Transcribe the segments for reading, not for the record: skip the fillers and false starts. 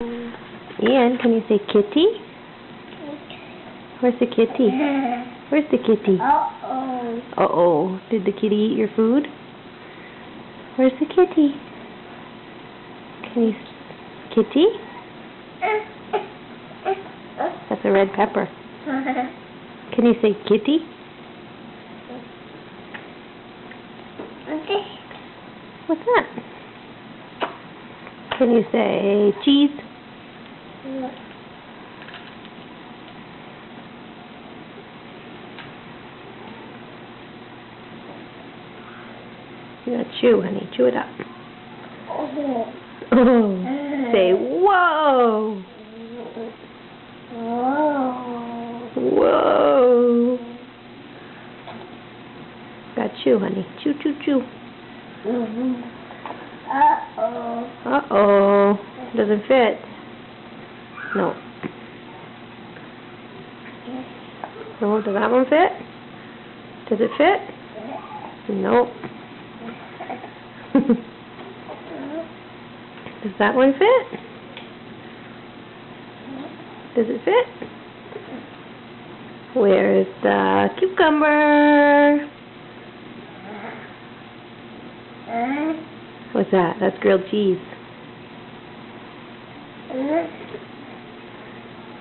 Ian, can you say kitty? Where's the kitty? Where's the kitty? Uh-oh. Uh-oh. Did the kitty eat your food? Where's the kitty? Can you... Kitty? That's a red pepper. Can you say kitty? What's that? Can you say cheese? You gotta chew, honey. Chew it up. Oh. Oh. Say whoa. Whoa. Gotta chew, honey. Chew, chew, chew. Uh-oh. Uh-oh. Doesn't fit. No. No, does that one fit? Does it fit? Nope. Does that one fit? Does it fit? Where's the cucumber? What's that? That's grilled cheese.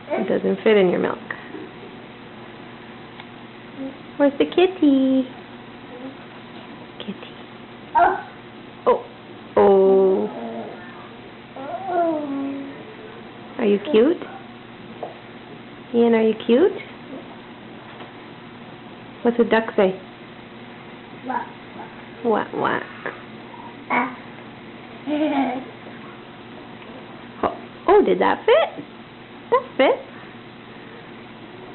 It doesn't fit in your milk. Where's the kitty? Kitty. Oh. Oh. Are you cute? Ian, are you cute? What's a duck say? What? Oh, did that fit? That fit.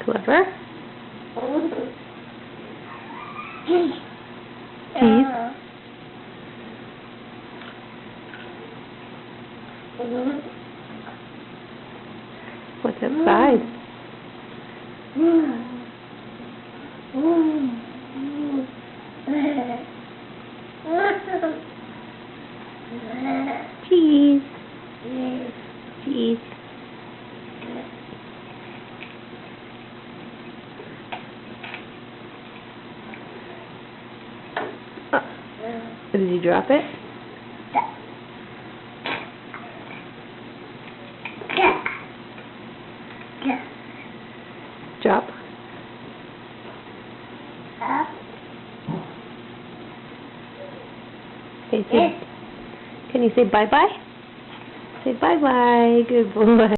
Clever. Cheese. What's inside? Cheese. Cheese. Did you drop it? Drop. Okay, can you say bye-bye? Say bye-bye. Good boy.